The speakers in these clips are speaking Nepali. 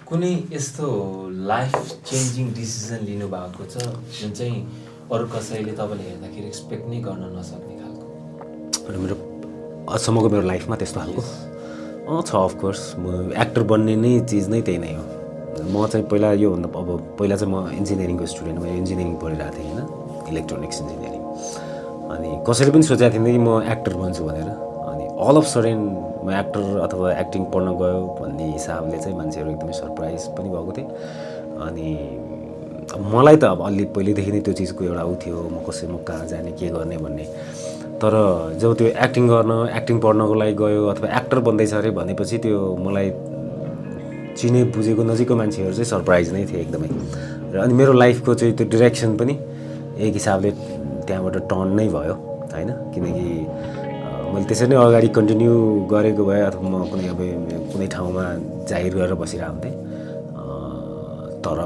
कुनै यस्तो लाइफ चेन्जिङ डिसिजन लिनुभएको छ जुन चाहिँ अरू कसैले तपाईँले हेर्दाखेरि एक्सपेक्ट नै गर्न नसक्ने खालको? मेरो अचम्मको मेरो लाइफमा त्यस्तो खालको छ अफकोर्स। म एक्टर बन्ने नै चिज नै त्यही नै हो। म चाहिँ पहिला योभन्दा पहिला चाहिँ म इन्जिनियरिङको स्टुडेन्ट, मैले इन्जिनियरिङ पढिरहेको थिएँ होइन, इलेक्ट्रोनिक्स इन्जिनियरिङ। अनि कसैले पनि सोचेको थिएन कि म एक्टर बन्छु भनेर। अनि अल अफ सडन म एक्टर अथवा एक्टिङ पढ्न गयो भन्ने हिसाबले चाहिँ मान्छेहरू एकदमै सरप्राइज पनि भएको थिए। अनि मलाई त अब अलि पहिल्यैदेखि नै त्यो चिजको एउटा उ थियो, म कहाँ जाने के गर्ने भन्ने। तर जब त्यो एक्टिङ पढ्नको लागि गयो अथवा एक्टर बन्दैछ अरे भनेपछि त्यो मलाई चिने बुझेको नजिकको मान्छेहरू चाहिँ सरप्राइज नै थिए एकदमै। र अनि मेरो लाइफको चाहिँ त्यो डिरेक्सन पनि एक हिसाबले त्यहाँबाट टर्न नै भयो होइन। किनकि मैले त्यसरी नै अगाडि कन्टिन्यू गरेको भए अथवा म कुनै ठाउँमा जाहिर गरेर बसिरहेको हुन्थेँ। तर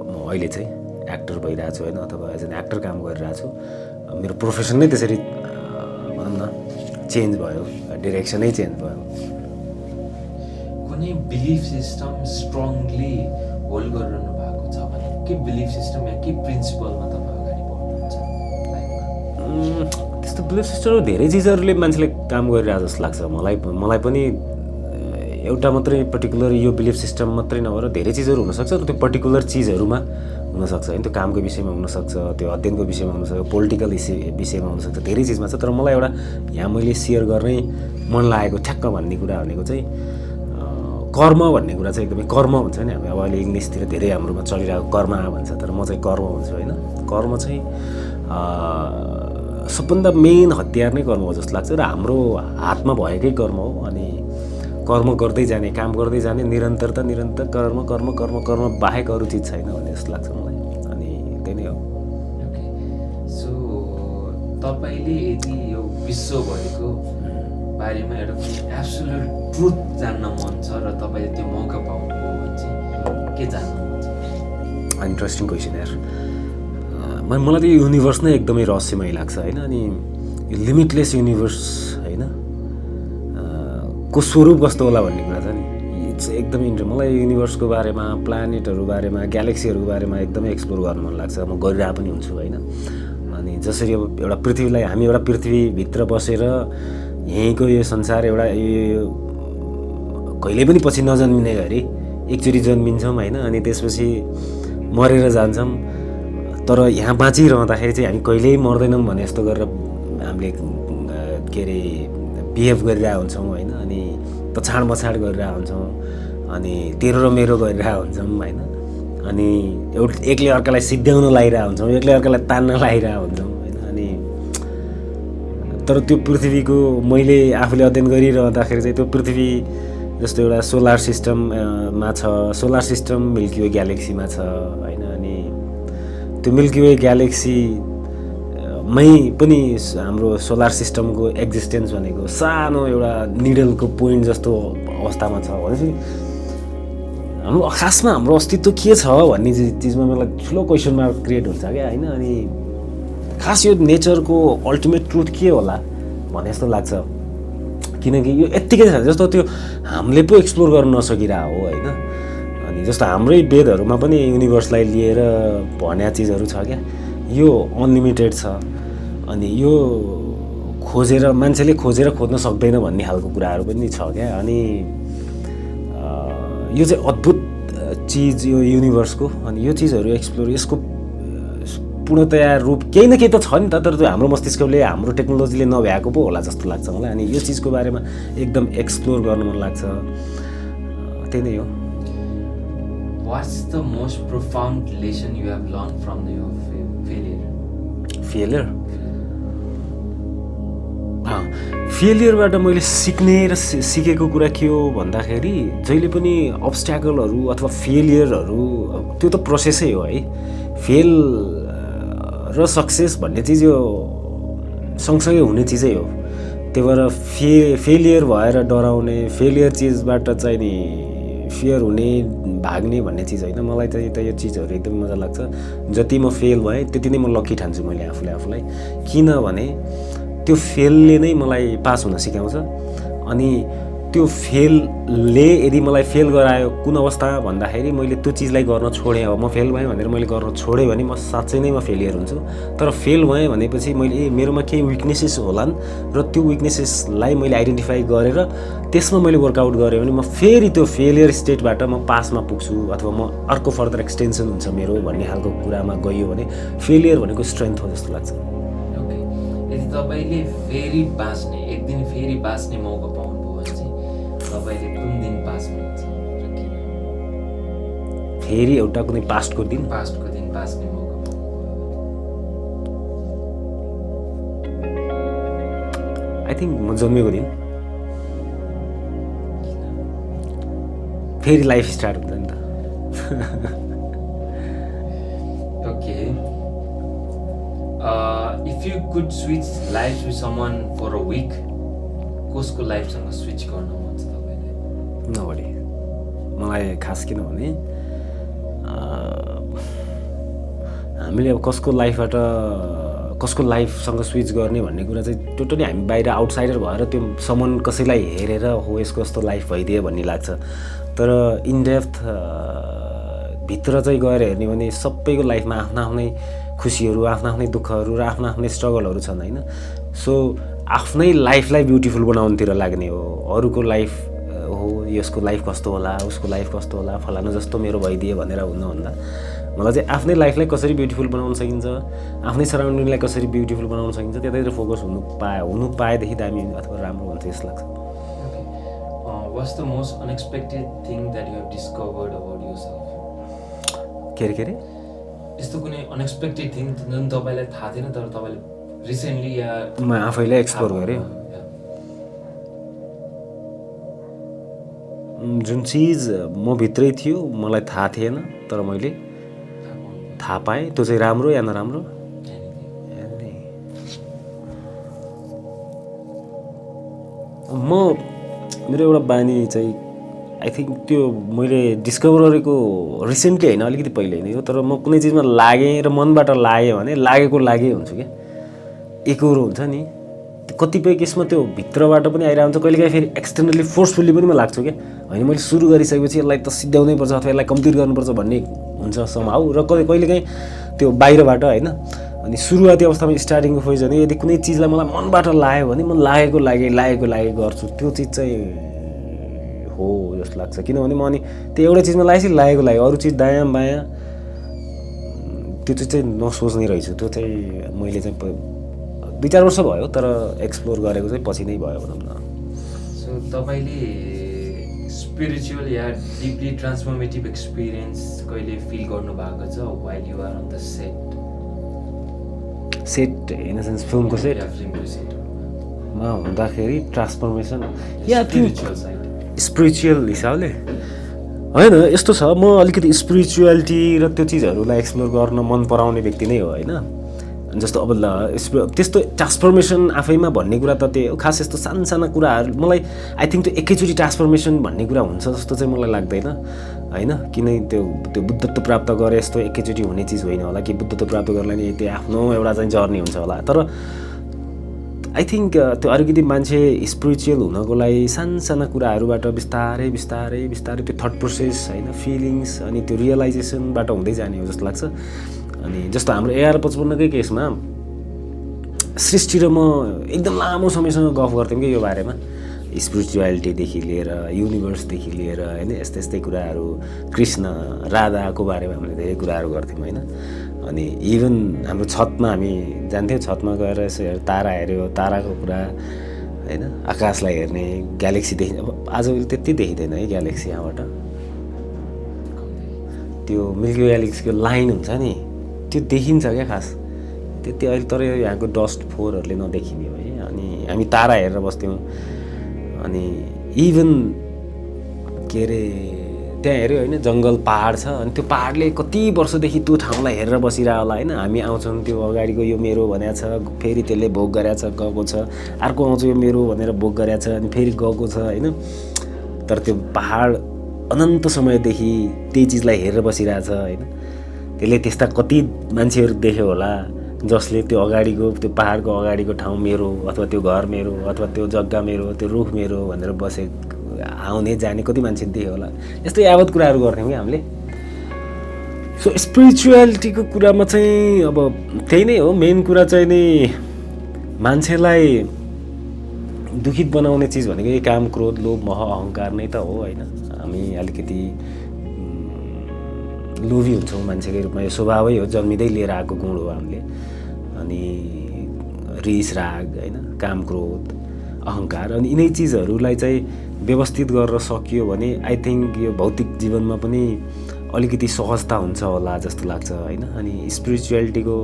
म अहिले चाहिँ एक्टर भइरहेको छु होइन, अथवा एज एन एक्टर काम गरिरहेको छु। मेरो प्रोफेसन नै त्यसरी भनौँ न चेन्ज भयो, डिरेक्सनै चेन्ज भयो। कुनै बिलिफ सिस्टम स्ट्रङली होल्ड गरिरहनु भएको छ भने के बिलिफ सिस्टम या के प्रिन्सिपलमा तपाईँ अगाडि बढ्नुहुन्छ लाइफमा? त्यस्तो बिलिफ सिस्टमहरू धेरै चिजहरूले मान्छेले काम गरिरहेको जस्तो लाग्छ मलाई पनि। एउटा मात्रै पर्टिकुलर यो बिलिफ सिस्टम मात्रै नभएर धेरै चिजहरू हुनसक्छ र त्यो पर्टिकुलर चिजहरूमा हुनसक्छ होइन। त्यो कामको विषयमा हुनसक्छ, त्यो अध्ययनको विषयमा हुनसक्छ, पोलिटिकल विषयमा हुनसक्छ, धेरै चिजमा छ। तर मलाई एउटा यहाँ मैले सेयर गर्नै मन लागेको ठ्याक्क भन्ने कुरा भनेको चाहिँ कर्म भन्ने कुरा चाहिँ एकदमै कर्म हुन्छ नि। हामी अब अहिले इङ्ग्लिसतिर धेरै हाम्रोमा चलिरहेको कर्म भन्छ, तर म चाहिँ कर्म भन्छु होइन। कर्म चाहिँ सबभन्दा मेन हतियार नै कर्म हो जस्तो लाग्छ र हाम्रो हातमा भएकै कर्म हो। अनि कर्म गर्दै जाने, काम गर्दै जाने, निरन्तर कर्म बाहेक अरू चिज छैन भन्ने जस्तो लाग्छ मलाई। अनि त्यही नै हो। ओके, सो तपाईँले यदि यो विश्वभरिको बारेमा एउटा कुनै एब्सोल्युट ट्रुथ जान्न मन छ र तपाईँले त्यो मौका पाउनुभयो भने चाहिँ के जान्न मन छ? इन्ट्रेस्टिङ क्वेसन यार। मलाई त यो युनिभर्स नै एकदमै रहस्यमय लाग्छ होइन। अनि यो लिमिटलेस युनिभर्स होइन को स्वरूप कस्तो होला भन्ने कुरा छ नि, चाहिँ एकदमै मलाई युनिभर्सको बारेमा, प्लानेटहरू बारेमा, ग्यालेक्सीहरूको बारेमा एकदमै एक्सप्लोर गर्न मन लाग्छ। म गरिरहेको पनि हुन्छु होइन। अनि जसरी अब एउटा पृथ्वीलाई हामी एउटा पृथ्वीभित्र बसेर यहीँको यो संसार एउटा यो कहिले पनि पछि नजन्मिने गरी एकचोटि जन्मिन्छौँ होइन। अनि त्यसपछि मरेर जान्छौँ। तर यहाँ बाँचिरहँदाखेरि चाहिँ हामी कहिल्यै मर्दैनौँ भने जस्तो गरेर हामीले के अरे बिहेभ गरिरहेको हुन्छौँ होइन। अनि पछाड गरिरहेको हुन्छौँ, अनि तेरो र मेरो गरिरहेको हुन्छौँ होइन। अनि एकले अर्कालाई सिद्ध्याउन लागिरहेको हुन्छौँ, एकले अर्कालाई तान्न लागिरहेको हुन्छौँ होइन। अनि तर त्यो पृथ्वीको मैले आफूले अध्ययन गरिरहँदाखेरि चाहिँ त्यो पृथ्वी जस्तो एउटा सोलर सिस्टममा छ, सोलर सिस्टम मिल्की वे ग्यालेक्सीमा छ होइन। अनि त्यो मिल्की वे ग्यालेक्सीमै पनि हाम्रो सोलर सिस्टमको एक्जिस्टेन्स भनेको सानो एउटा निडलको पोइन्ट जस्तो अवस्थामा छ भनेपछि खासमा हाम्रो अस्तित्व के छ भन्ने चिजमा मलाई ठुलो क्वेसन मार्क क्रिएट हुन्छ क्या होइन। अनि खास यो नेचरको अल्टिमेट ट्रुथ के होला भने जस्तो लाग्छ। किनकि यो यत्तिकै छ जस्तो त्यो हामीले पो एक्सप्लोर गर्न नसकिरहेको हो होइन। अनि जस्तो हाम्रै वेदहरूमा पनि युनिभर्सलाई लिएर भन्या चिजहरू छ क्या, यो अनलिमिटेड छ। अनि यो मान्छेले खोज्न सक्दैन भन्ने खालको कुराहरू पनि छ क्या। अनि यो चाहिँ अद्भुत चिज यो युनिभर्सको। अनि यो चिजहरू एक्सप्लोर, यसको पूर्णतया रूप केही न केही त छ नि त। तर त्यो हाम्रो मस्तिष्कले, हाम्रो टेक्नोलोजीले नभ्याएको पो होला जस्तो लाग्छ मलाई। अनि यो चिजको बारेमा एकदम एक्सप्लोर गर्न मन लाग्छ। त्यही नै हो। What's the most profound lesson you have learned from your failure? फेलियरबाट मैले सिकेको कुरा के हो भन्दाखेरि जहिले पनि अब्स्ट्याकलहरू अथवा फेलियरहरू त्यो त प्रोसेसै हो है। फेल र सक्सेस भन्ने चिज यो सँगसँगै हुने चिजै हो। त्यही भएर फेलियर भएर डराउने, फेलियर चिजबाट चाहिँ नि फियर हुने, भाग्ने भन्ने चिज होइन। मलाई चाहिँ त यो चिजहरू एकदमै मजा लाग्छ। जति म फेल भएँ त्यति नै म लकी ठान्छु मैले आफूलाई। किनभने त्यो फेलले नै मलाई पास हुन सिकाउँछ। अनि त्यो फेलले यदि मलाई फेल गरायो कुन अवस्था भन्दाखेरि मैले त्यो चिजलाई गर्न छोडेँ। अब म फेल भएँ भनेर मैले गर्न छोडेँ भने म साँच्चै नै म फेलियर हुन्छु। तर फेल भएँ भनेपछि मैले मेरोमा केही विकनेसेस होलान् र त्यो विकनेसेसलाई मैले आइडेन्टिफाई गरेर त्यसमा मैले वर्कआउट गरेँ भने म फेरि त्यो फेलियर स्टेटबाट म पासमा पुग्छु अथवा म अर्को फर्दर एक्सटेन्सन हुन्छ मेरो भन्ने खालको कुरामा गयो भने फेलियर भनेको स्ट्रेन्थ हो जस्तो लाग्छ। ओके, यदि तपाईँले फेरि बाँच्ने एक दिन फेरि बाँच्ने मौका पाउनुभयो भने चाहिँ तपाईँले कुन दिन बाँच्नुहुन्छ र किन? फेरि एउटा कुनै पास्टको दिन बाँच्ने मौका पाउनुभयो? आई थिङ्क म जन्मेको दिन फेरि लाइफ स्टार्ट हुन्छ नि त। Okay, if you could switch life with someone for a week, कसको लाइफसँग स्विच गर्न मन छ तपाईँले? नबढी मलाई खास किनभने हामीले अब कसको लाइफसँग स्विच गर्ने भन्ने कुरा चाहिँ टोटली हामी बाहिर आउटसाइडर भएर त्यो समन कसैलाई हेरेर हो यसको यस्तो लाइफ भइदियो भन्ने लाग्छ। तर इनडेप्थ भित्र चाहिँ गएर हेर्ने भने सबैको लाइफमा आफ्ना आफ्नै खुसीहरू, आफ्ना आफ्नै दुःखहरू र आफ्ना आफ्नै स्ट्रगलहरू छन् होइन। सो आफ्नै लाइफलाई ब्युटिफुल बनाउनुतिर लाग्ने हो। अरूको लाइफ हो यसको लाइफ कस्तो होला, उसको लाइफ कस्तो होला, फलानु जस्तो मेरो भइदियो भनेर हुनुभन्दा मलाई चाहिँ आफ्नै लाइफलाई कसरी ब्युटिफुल बनाउन सकिन्छ, आफ्नै सराउन्डिङलाई कसरी ब्युटिफुल बनाउन सकिन्छ त्यतैतिर फोकस हुनु पाएदेखि दामी अथवा राम्रो हुन्छ जस्तो लाग्छ। What's the most unexpected thing that you have discovered about yourself? के अरे यस्तो कुनै अनएक्सपेक्टेड थिङ जुन तपाईँलाई थाहा थिएन तर तपाईँले रिसेन्टली या म आफैलाई एक्सप्लोर गरेँ। जुन चिज म भित्रै थियो मलाई थाहा थिएन तर मैले थाहा पाएँ त्यो चाहिँ राम्रो या नराम्रो। मेरो एउटा बानी चाहिँ आई थिङ्क त्यो मैले डिस्कभर गरेको रिसेन्टली होइन, अलिकति पहिले नै हो। तर म कुनै चिजमा लागेँ र मनबाट लाग्यो भने लागेको लागै हुन्छु क्या। एकरो हुन्छ नि कतिपय केसमा त्यो भित्रबाट पनि आइरहेको हुन्छ, कहिलेकाहीँ फेरि एक्सटर्नली फोर्सफुल्ली पनि म लाग्छु क्या। होइन मैले सुरु गरिसकेपछि यसलाई त सिद्ध्याउनै पर्छ अथवा यसलाई कम्प्लिट गर्नुपर्छ भन्ने हुन्छ समहाउ। र कहिलेकाहीँ त्यो बाहिरबाट होइन। अनि सुरुवाती अवस्थामा स्टार्टिङको फेज भने यदि कुनै चिजलाई मलाई मनबाट लाग्यो भने म लागेको लागि गर्छु। त्यो चिज चाहिँ हो जस्तो लाग्छ। किनभने म अनि त्यो एउटा चिजमा लागेपछि लागेको लागि अरू चिज दायाँ बायाँ त्यो चिज चाहिँ नसोच्ने रहेछु। त्यो चाहिँ मैले चाहिँ 2-4 वर्ष भयो तर एक्सप्लोर गरेको चाहिँ पछि नै भयो भनौँ न। सो तपाईँले स्पिरिचुअल या डिपली ट्रान्सफर्मेटिभ एक्सपिरियन्स कहिले फिल गर्नुभएको छ while you are on the set in the sense फिल्मको सेटमा हुँदाखेरि ट्रान्सफर्मेसन या स्पिरिचुअल हिसाबले होइन यस्तो छ। म अलिकति स्पिरिचुअलिटी र त्यो चिजहरूलाई एक्सप्लोर गर्न मन पराउने व्यक्ति नै हो होइन। जस्तो अब त्यस्तो ट्रान्सफर्मेसन आफैमा भन्ने कुरा त त्यो खास यस्तो साना कुराहरू मलाई आई थिङ्क त्यो एकैचोटि ट्रान्सफर्मेसन भन्ने कुरा हुन्छ जस्तो चाहिँ मलाई लाग्दैन होइन। किन त्यो बुद्धत्व प्राप्त गरे यस्तो एकैचोटि हुने चिज होइन होला कि बुद्धत्व प्राप्त गर्नलाई नि त्यो आफ्नो एउटा चाहिँ जर्नी हुन्छ होला। तर आई थिङ्क त्यो अलिकति मान्छे स्पिरिचुअल हुनको लागि साना कुराहरूबाट बिस्तारै त्यो थट प्रोसेस होइन फिलिङ्स अनि त्यो रियलाइजेसनबाट हुँदै जाने हो जस्तो लाग्छ। अनि जस्तो हाम्रो AR-55 कै केसमा सृष्टि र म एकदम लामो समयसँग गफ गर्थ्यौँ कि यो बारेमा, स्पिरिचुअलिटीदेखि लिएर युनिभर्सदेखि लिएर होइन यस्तै कुराहरू, कृष्ण राधाको बारेमा हामीले धेरै कुराहरू गर्थ्यौँ होइन। अनि इभन हाम्रो छतमा हामी जान्थ्यौँ, छतमा गएर यसो तारा हेऱ्यो, ताराको कुरा होइन, आकाशलाई हेर्ने, ग्यालेक्सी देखिने। अब आजभोलि त्यति देखिँदैन है ग्यालेक्सी यहाँबाट, त्यो मिल्की ग्यालेक्सीको लाइन हुन्छ नि त्यो देखिन्छ क्या खास त्यति अहिले। तर यहाँको डस्ट फोरहरूले नदेखिने हो है। अनि हामी तारा हेरेर बस्थ्यौँ। अनि इभन के अरे त्यहाँ हेऱ्यो होइन जङ्गल पहाड छ अनि त्यो पहाडले कति वर्षदेखि त्यो ठाउँलाई हेरेर बसिरह होला होइन। हामी आउँछौँ त्यो अगाडिको यो मेरो भनेको छ, फेरि त्यसले भोग गरेको छ गएको छ, अर्को आउँछ यो मेरो भनेर भोग गरेको छ अनि फेरि गएको छ होइन। तर त्यो पहाड अनन्त समयदेखि त्यही चिजलाई हेरेर बसिरहेछ होइन। त्यसले त्यस्ता कति मान्छेहरू देख्यो होला जसले त्यो अगाडिको त्यो पहाडको अगाडिको ठाउँ मेरो अथवा त्यो घर मेरो अथवा त्यो जग्गा मेरो त्यो रुख मेरो भनेर बसेको आउने जाने कति मान्छे देख्यो होला, यस्तो यावत कुराहरू गर्थ्यौँ कि हामीले। सो स्पिरिचुअलिटीको कुरामा चाहिँ अब त्यही नै हो, मेन कुरा चाहिँ नि मान्छेलाई दुखित बनाउने चिज भनेको यही काम, क्रोध, लोभ, मोह, अहङ्कार नै त हो होइन। हामी अलिकति लोभी हुन्छौँ मान्छेकै रूपमा, यो स्वभावै हो, जन्मिँदै लिएर आएको गुण हो हामीले। अनि रिस, राग होइन, काम, क्रोध, अहङ्कार, अनि यिनै चिजहरूलाई चाहिँ व्यवस्थित गरेर सकियो भने आई थिङ्क यो भौतिक जीवनमा पनि अलिकति सहजता हुन्छ होला जस्तो लाग्छ होइन। अनि स्पिरिचुअलिटीको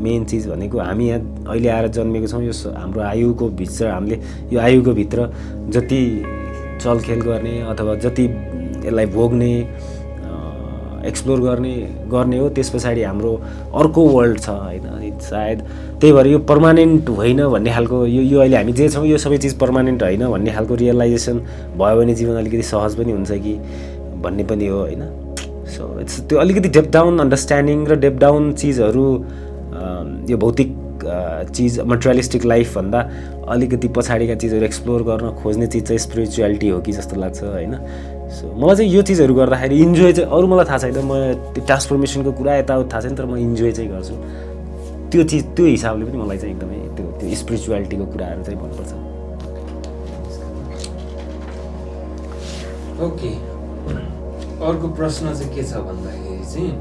मेन चिज भनेको हामी यहाँ अहिले आएर जन्मेको छौँ, यो हाम्रो आयुको भित्र, हामीले यो आयुको भित्र जति चलखेल गर्ने अथवा जति यसलाई भोग्ने, एक्सप्लोर गर्ने हो, त्यस पछाडि हाम्रो अर्को वर्ल्ड छ होइन। अनि सायद त्यही भएर यो पर्मानेन्ट होइन भन्ने खालको, यो अहिले हामी जे छौँ यो सबै चिज पर्मानेन्ट होइन भन्ने खालको रियलाइजेसन भयो भने जीवन अलिकति सहज पनि हुन्छ कि भन्ने पनि हो होइन। सो इट्स त्यो अलिकति डेप डाउन अन्डरस्ट्यान्डिङ र डेप डाउन चिजहरू यो भौतिक चिज मटेरियलिस्टिक लाइफभन्दा अलिकति पछाडिका चिजहरू एक्सप्लोर गर्न खोज्ने चिज चाहिँ स्पिरिचुअलिटी हो कि जस्तो लाग्छ होइन। सो मलाई चाहिँ यो चिजहरू गर्दाखेरि इन्जोय चाहिँ, अरू मलाई थाहा छैन, म त्यो ट्रान्सफर्मेसनको कुरा यताउति थाहा छैन, तर म इन्जोय चाहिँ गर्छु त्यो चिज। त्यो हिसाबले पनि मलाई चाहिँ एकदमै त्यो स्पिरिचुअलिटीको कुराहरू चाहिँ मनपर्छ। ओके, अर्को प्रश्न चाहिँ के छ भन्दाखेरि चाहिँ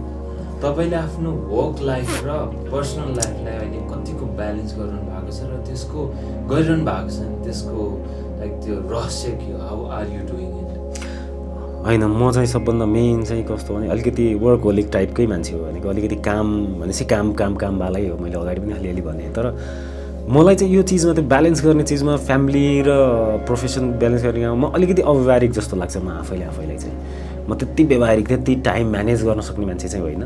तपाईँले आफ्नो वर्क लाइफ र पर्सनल लाइफलाई अहिले कतिको ब्यालेन्स गर्नु भएको छ र त्यसको गरिरहनु भएको छ नि, त्यसको लाइक त्यो रहस्य के हो, how are you doing it? होइन, म चाहिँ सबभन्दा मेन चाहिँ कस्तो भने अलिकति वर्कहोलिक टाइपकै मान्छे हो भनेको, अलिकति काम भनेपछि कामवालै हो, मैले अगाडि पनि अलिअलि भनेँ। तर मलाई चाहिँ यो चिजमा त्यो ब्यालेन्स गर्ने चिजमा, फ्यामिली र प्रोफेसन ब्यालेन्स गर्ने काममा म अलिकति अव्यवहारिक जस्तो लाग्छ। म आफैलाई चाहिँ म त्यति व्यवहारिक, त्यति टाइम म्यानेज गर्न सक्ने मान्छे चाहिँ होइन।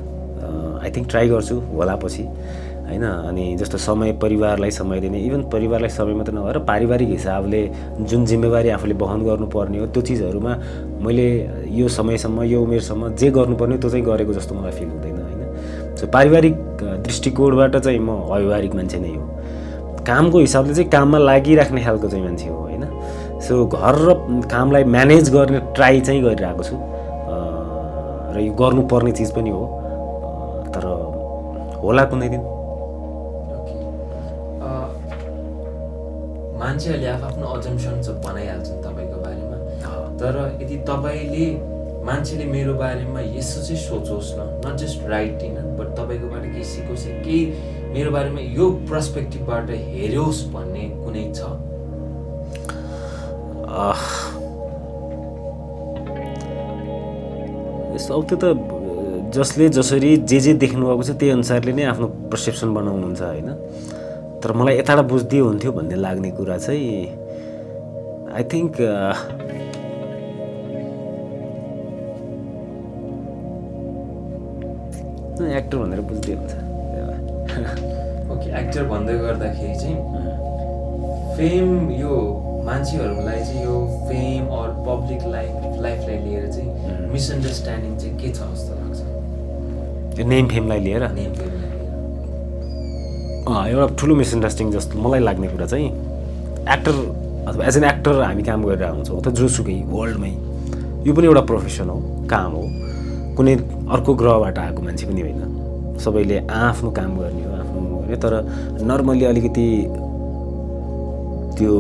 आई थिङ्क ट्राई गर्छु होला पछि होइन। अनि जस्तो समय, परिवारलाई समय दिने, इभन परिवारलाई समय मात्र नभएर पारिवारिक हिसाबले जुन जिम्मेवारी आफूले वहन गर्नुपर्ने हो त्यो चिजहरूमा मैले यो समयसम्म, यो उमेरसम्म जे गर्नुपर्ने त्यो चाहिँ गरेको जस्तो मलाई फिल हुँदैन होइन। सो पारिवारिक दृष्टिकोणबाट चाहिँ म अव्यवहारिक मान्छे नै हो। कामको हिसाबले चाहिँ काममा लागिराख्ने खालको चाहिँ मान्छे हो होइन। सो घर र कामलाई म्यानेज गर्ने ट्राई चाहिँ गरिरहेको छु र यो गर्नुपर्ने चिज पनि हो, तर होला कुनै दिन। मान्छेहरूले आफ्नो अजम्सन्स बनाइहाल्छन् तपाईँको बारेमा, तर यदि तपाईँले मान्छेले मेरो बारेमा यसो चाहिँ सोचोस् न, नट जस्ट राइटिङ बट तपाईँको बारे केही सिकोस्, केही मेरो बारेमा यो पर्सपेक्टिभबाट हेरोस् भन्ने कुनै छ? अब त्यो त जसले जसरी जे देख्नुभएको छ त्यही अनुसारले नै आफ्नो पर्सेप्सन बनाउनुहुन्छ होइन। तर मलाई यताबाट बुझ्दियो हुन्थ्यो भन्ने लाग्ने कुरा चाहिँ आई थिङ्क एक्टर भनेर बुझ्दियो हुन्छ। ओके, एक्टर भन्दै गर्दाखेरि चाहिँ फेम, यो मान्छेहरूलाई चाहिँ यो फेम अर पब्लिक लाइफलाई लिएर चाहिँ मिसअन्डरस्ट्यान्डिङ चाहिँ के छ जस्तो लाग्छ? त्यो नेम फेमलाई लिएर एउटा ठुलो मिसअन्डरस्ट्यान्डिङ जस्तो मलाई लाग्ने कुरा चाहिँ एक्टर अथवा एज एन एक्टर हामी काम गरिरहेको हुन्छौँ अथवा जोसुकै वर्ल्डमै, यो पनि एउटा प्रोफेसन हो, काम हो, कुनै अर्को ग्रहबाट आएको मान्छे पनि होइन। सबैले आफ्नो काम गर्ने हो, आफ्नो गर्ने। तर नर्मल्ली अलिकति त्यो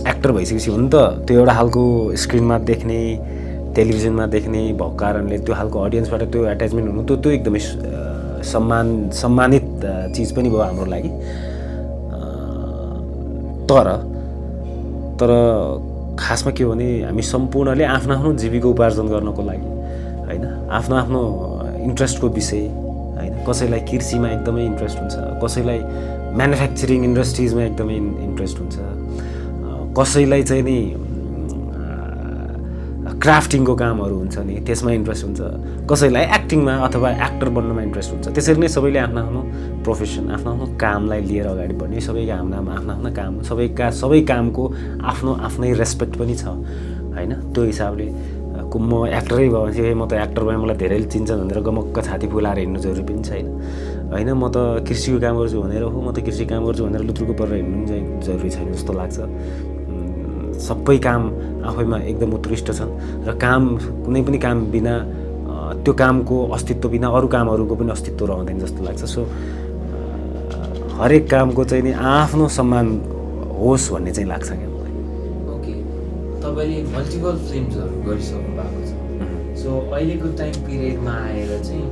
एक्टर भइसकेपछि हो नि त, त्यो एउटा खालको स्क्रिनमा देख्ने, टेलिभिजनमा देख्ने भएको कारणले त्यो खालको अडियन्सबाट त्यो एट्याचमेन्ट हुनु त्यो एकदमै सम्मानित चिज पनि भयो हाम्रो लागि। तर खासमा के हो भने हामी सम्पूर्णले आफ्नो आफ्नो जीविका उपार्जन गर्नको लागि होइन, आफ्नो आफ्नो इन्ट्रेस्टको विषय होइन। कसैलाई कृषिमा एकदमै इन्ट्रेस्ट हुन्छ, कसैलाई म्यानुफ्याक्चरिङ इन्डस्ट्रिजमा एकदमै इन्ट्रेस्ट हुन्छ, कसैलाई चाहिँ नि क्राफ्टिङको कामहरू हुन्छ नि त्यसमा इन्ट्रेस्ट हुन्छ, कसैलाई एक्टिङमा अथवा एक्टर बन्नमा इन्ट्रेस्ट हुन्छ। त्यसरी नै सबैले आफ्नो आफ्नो प्रोफेसन, आफ्नो आफ्नो कामलाई लिएर अगाडि बढ्ने, सबैका आफ्नो आफ्नो काम, सबै कामको आफ्नो आफ्नै रेस्पेक्ट पनि छ होइन। त्यो हिसाबले म एक्टरै भयो भने म त एक्टर भएँ, मलाई धेरैले चिन्छन् भनेर गमक्क छाती फुलाएर हिँड्नु जरुरी पनि छैन होइन। म त कृषिको काम गर्छु भनेर हो, म त कृषि काम गर्छु भनेर लुत्रुको परेर हिँड्नु पनि जरुरी छैन जस्तो लाग्छ। सबै काम आफैमा एकदम उत्कृष्ट छन् र काम कुनै पनि काम बिना त्यो कामको अस्तित्व बिना अरू कामहरूको पनि अस्तित्व रहँदैन जस्तो लाग्छ। सो हरेक कामको चाहिँ नि आफ्नो सम्मान होस् भन्ने चाहिँ लाग्छ क्या मलाई। ओके, तपाईँले मल्टिपल फिल्महरू गरिसक्नु भएको छ। सो अहिलेको टाइम पिरियडमा आएर चाहिँ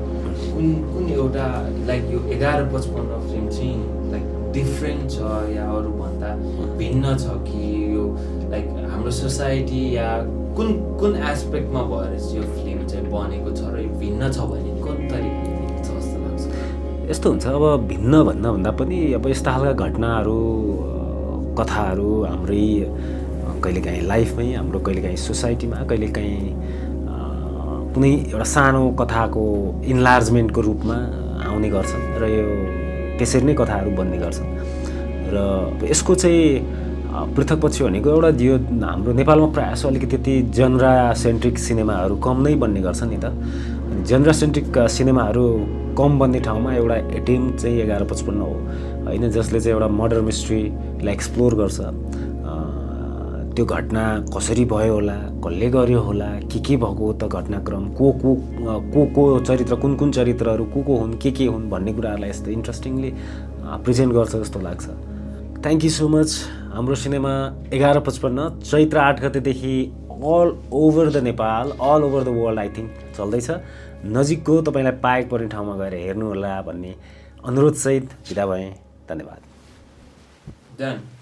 कुन एउटा लाइक यो 1155 फिल्म चाहिँ लाइक डिफ्रेन्ट छ या अरूभन्दा भिन्न छ कि यो लाइक हाम्रो सोसाइटी या कुन एस्पेक्टमा भएर चाहिँ यो फिल्म चाहिँ बनेको छ र यो भिन्न छ भने कुन तरिकाले छ जस्तो लाग्छ? यस्तो हुन्छ, अब भिन्न भन्दा पनि अब यस्ता खालका घटनाहरू कथाहरू हाम्रै कहिलेकाहीँ लाइफमै, हाम्रो कहिलेकाहीँ सोसाइटीमा, कहिलेकाहीँ कुनै एउटा सानो कथाको इन्लार्जमेन्टको रूपमा आउने गर्छन् र यो त्यसरी नै कथाहरू बन्ने गर्छन्। र यसको चाहिँ पृथक पक्ष भनेको एउटा यो हाम्रो नेपालमा प्रायः अलिकति त्यति जनरा सेन्ट्रिक सिनेमाहरू कम नै बन्ने गर्छन् नि त। जनरा सेन्ट्रिक सिनेमाहरू कम बन्ने ठाउँमा एउटा एटेम्प चाहिँ 1155 हो होइन, जसले चाहिँ एउटा मर्डर मिस्ट्रीलाई एक्सप्लोर गर्छ। त्यो घटना कसरी भयो होला, कसले गर्यो होला, के भएको त घटनाक्रम, को चरित्र, कुन चरित्रहरू को हुन्, के हुन् भन्ने कुराहरूलाई यस्तो इन्ट्रेस्टिङली प्रेजेन्ट गर्छ जस्तो लाग्छ। Thank you so much. हाम्रो सिनेमा 1155 चैत्र 8 गतेदेखि all over the Nepal, all over the world I think चल्दैछ। नजिकको तपाईँलाई पाएको पर्ने ठाउँमा गएर हेर्नुहोला भन्ने अनुरोधसहित बिदा भएँ। धन्यवाद। डन।